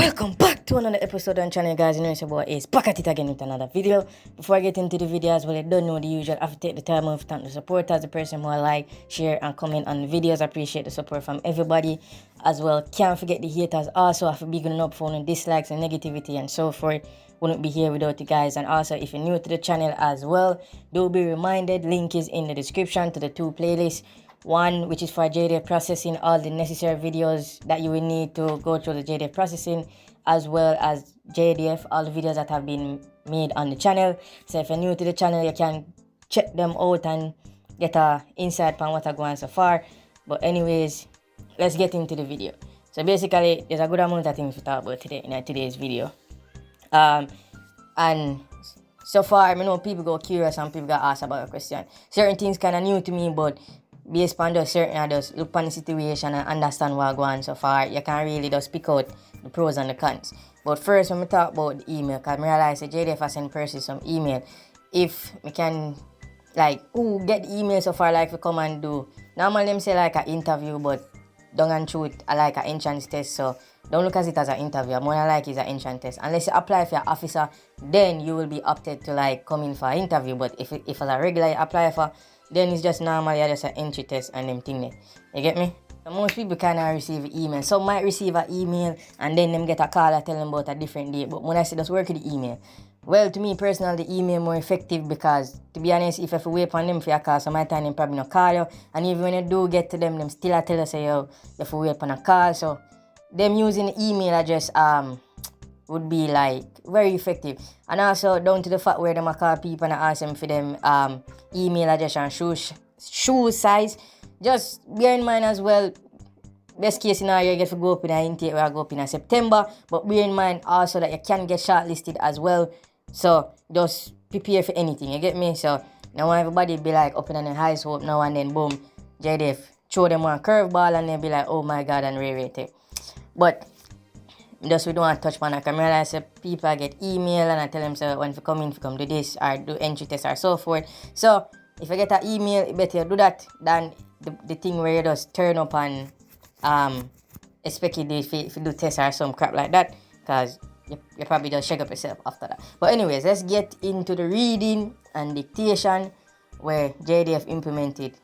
Welcome back to another episode on channel, guys. You know it's your boy is back at it again with another video. Before I get into the video as well, I don't know the usual. I have to take the time off to thank the supporters, the person who like, share and comment on the videos. I appreciate the support from everybody as well. Can't forget the haters also. I have to be good up for the dislikes and negativity and so forth. Wouldn't be here without you guys. And also, if you're new to the channel as well, do be reminded, link is in the description to the two playlists. One which is for JDF processing, all the necessary videos that you will need to go through the JDF processing, as well as JDF, all the videos that have been made on the channel. So if you're new to the channel, you can check them out and get a insight on what I've gone so far. But anyways, let's get into the video. So basically, there's a good amount of things to talk about today in today's video. And so far, I know people go curious and people got asked about a question. Certain things kind of new to me, but based on those certain others, look upon the situation and understand what going on so far, you can really just pick out the pros and the cons. But first, when we talk about the email, because I realize that JDF has sent Percy some email. If we can, like, get the email so far, like, we come and do. Normally, them say, like, an interview, but don't and truth, I like an entrance test, so don't look at it as an interview. More I like is an entrance test. Unless you apply for your officer, then you will be opted to, like, come in for an interview. But if it's a regular you apply for, then it's just normally just an entry test and them thing there. You get me? So most people cannot receive email. Some might receive an email and then them get a call and tell them about a different date. But when I say just work with the email, well, to me personally, the email more effective because, to be honest, if you have to wait on them for your call, some of the time them probably not call you. And even when you do get to them still tell you, say, yo, you have to wait on a call. So them using the email address would be like very effective. And also down to the fact where them call people and ask them for them email address and shoe size. Just bear in mind as well, best case scenario you get to go up in a intake where I go up in September, but bear in mind also that you can get shortlisted as well. So just prepare for anything, you get me? So now everybody be like up in the highest hope now and then boom, JDF throw them one curveball and they be like, oh my god, and re-rate. But just we don't want to touch on that. I realize that people get email and I tell them so when you come in, if you come do this or do entry test or so forth. So if you get an email, you better do that than the thing where you just turn up and expect you if you do tests or some crap like that, because you probably just shake up yourself after that. But anyways, let's get into the reading and dictation where JDF implemented.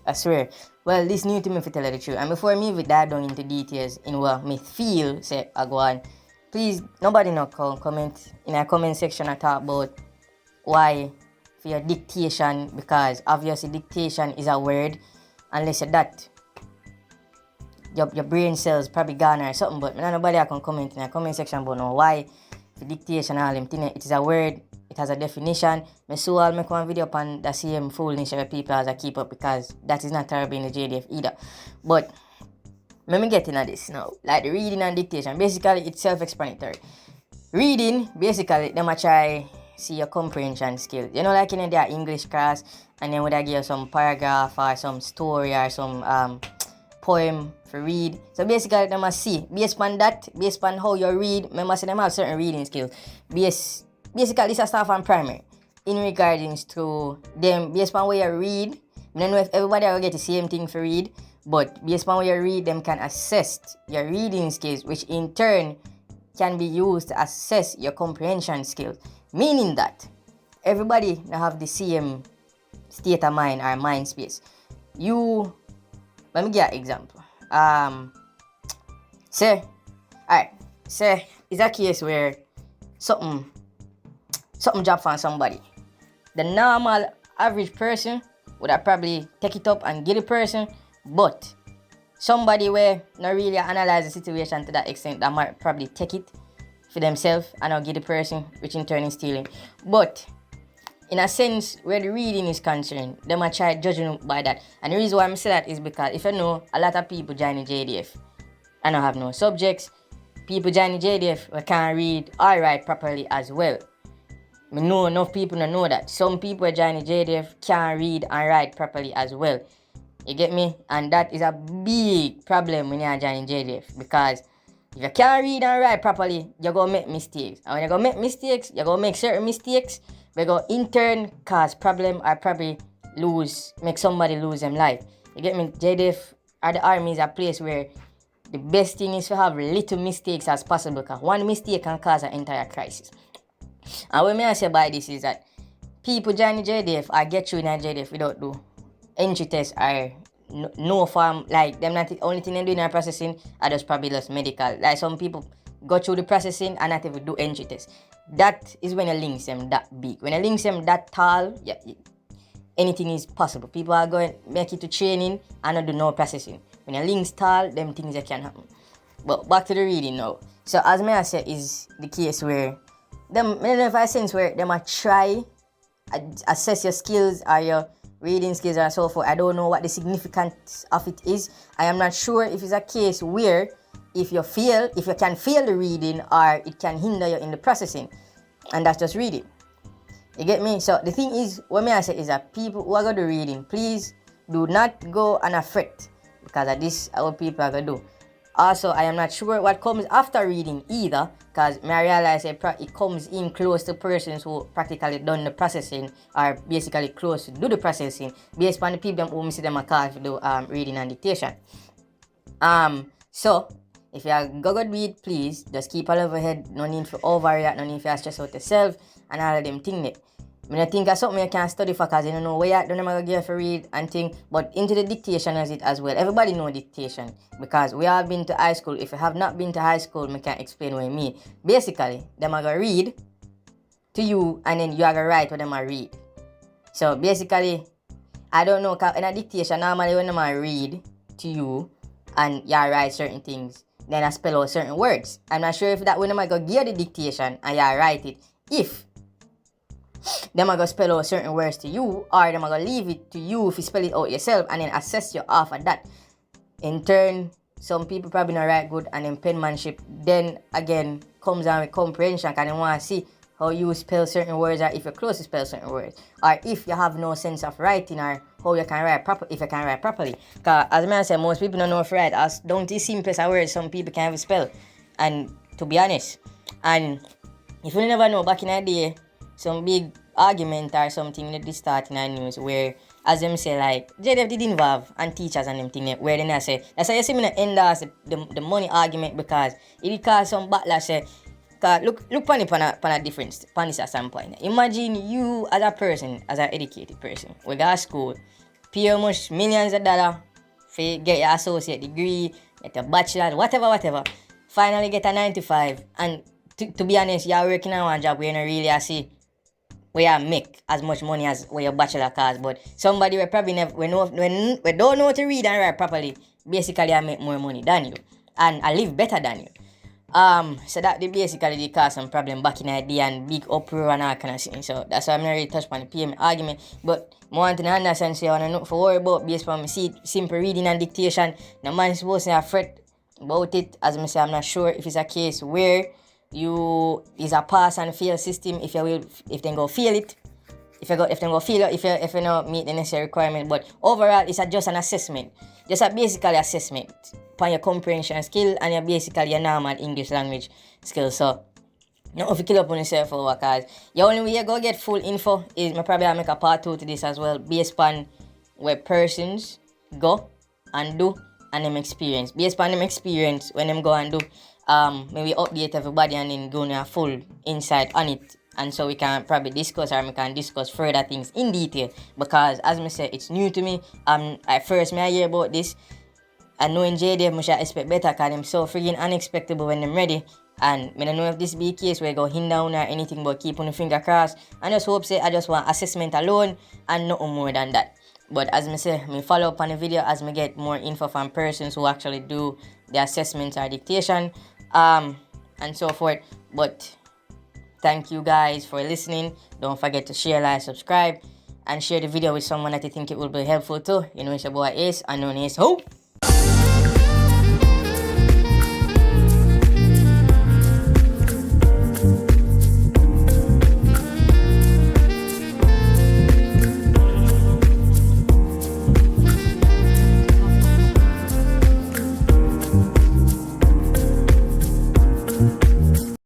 I swear, well, this new to me, if I tell you the truth. And before me dive down into details in what me feel, say I go on, please, nobody no comment in a comment section and talk about why for your dictation, because obviously dictation is a word, unless you're that your brain cells probably gone or something, but nobody can comment in a comment section about no why for dictation all them thing. It is a word. It has a definition. I'll make one video upon the same foolish of people as I keep up, because that is not terrible in the JDF either. But let me get into this now. Like the reading and dictation, basically it's self-explanatory. Reading, basically, them a try see your comprehension skills. You know, like in their English class, and then would I give you some paragraph or some story or some poem for read. So basically, them must see based on that, based on how you read. Remember, say them have certain reading skills. Basically, this is stuff on primary in regards to them based on where you read. I don't know if everybody will get the same thing for read, but based on where you read, them can assess your reading skills, which in turn can be used to assess your comprehension skills. Meaning that everybody now have the same state of mind or mind space. Let me give an example. Say it's a case where something drop from somebody. The normal average person would have probably take it up and give the person, but somebody where not really analyze the situation to that extent, that might probably take it for themselves and not give the person, which in turn is stealing. But in a sense where the reading is concerned, they might try judging by that. And the reason why I'm saying that is because if you know a lot of people join the JDF and don't have no subjects, people join the JDF who can't read or write properly as well. I know enough people don't know that. Some people join the JDF can't read and write properly as well. You get me? And that is a big problem when you join the JDF, because if you can't read and write properly, you're going to make mistakes. And when you're going to make mistakes, you're going to make certain mistakes, we're going to in turn cause problem or probably make somebody lose their life. You get me? JDF or the army is a place where the best thing is to have little mistakes as possible, because one mistake can cause an entire crisis. And what I say by this is that people join the JDF or get through in a JDF without do entry test or no form, like them not the only thing they do in our processing are just probably just medical. Like some people go through the processing and not even do entry test. That is when you links them that big. When you links them that tall, yeah, anything is possible. People are going to make it to training and not do no processing. When you links tall, them things that can happen. But back to the reading now. So as I said, is the case where them, I don't know if I sense where them might try assess your skills or your reading skills and so forth. I don't know what the significance of it is. I am not sure if it's a case where if you can fail the reading or it can hinder you in the processing, and that's just reading. You get me? So the thing is, what I say is that people who are going to do reading, please do not go on a fret, because of this our people are going to do. Also, I am not sure what comes after reading either, because I realize it comes in close to persons who practically done the processing or basically close to do the processing based on the people who see them a call to do reading and dictation. So if you are go read, please just keep a level head. No need for overreact, no need for stress out yourself and all of them things. I think that's something you can study for, because you don't know where you don't know get for read and think, but into the dictation as it as well. Everybody know dictation because we all been to high school. If you have not been to high school, I can explain what I mean. Basically, them are gonna read to you and then you are gonna write what them are read. So basically, I don't know, in a dictation, normally when them are read to you and you write certain things, then I spell out certain words. I'm not sure if that when them are gonna give the dictation and you write it, if them are gonna spell out certain words to you, or them are gonna leave it to you if you spell it out yourself and then assess you off of that. In turn, some people probably not write good, and then penmanship then again comes down with comprehension, because they want to see how you spell certain words, or if you're close to spell certain words, or if you have no sense of writing, or how you can write properly, if you can write properly. Because as I said, most people don't know how to write, as don't the simplest of words some people can't even spell. And to be honest, and if you never know, back in the day, some big argument or something that they start in the news where, as them say, like JDF did involve and teachers and them thing where then I say, that's why you see me not endorse the money argument, because it did cause some backlash. Say, look on it on a different standpoint. Imagine you as a person, as an educated person, we go to school, pay how much millions of dollars for get your associate degree, get a bachelor, whatever. Finally get a 9-to-5, and to be honest, you're working on one job where you don't really see where you make as much money as where your bachelor costs, but somebody will probably never we don't know how to read and write properly, basically I make more money than you and I live better than you. So that they basically cause some problem back in the day and big uproar and all kind of things. So that's why I'm not really touched on the PM argument. But I want to understand, so I want to know for worry about based on my simple reading and dictation. No man is supposed to fret about it. As I say, I'm not sure if it's a case where you is a pass and fail system, if they go fail it, if you not meet the necessary requirement. But overall, it's just an assessment, just a basically assessment upon your comprehension skill and your basically your normal English language skill. So not if you kill up on yourself over, because the only way you go get full info is probably make a part 2 to this as well, based on where persons go and do and them experience. Based on them experience when them go and do, maybe update everybody and then go on a full insight on it, and so we can probably discuss, or we can discuss further things in detail, because as I said, it's new to me. I hear about this, and knowing JDF, I should expect better, because them so friggin' unexpected when them ready. And I don't know if this be a case where I go hinder down or anything, but keep on the finger crossed. I just hope I just want assessment alone and nothing more than that. But as I say, me follow up on the video as I get more info from persons who actually do the assessments or dictation, and so forth. But thank you guys for listening. Don't forget to share, like, subscribe, and share the video with someone that you think it will be helpful to. You know, it's your boy Ace, unknown Ace Hope.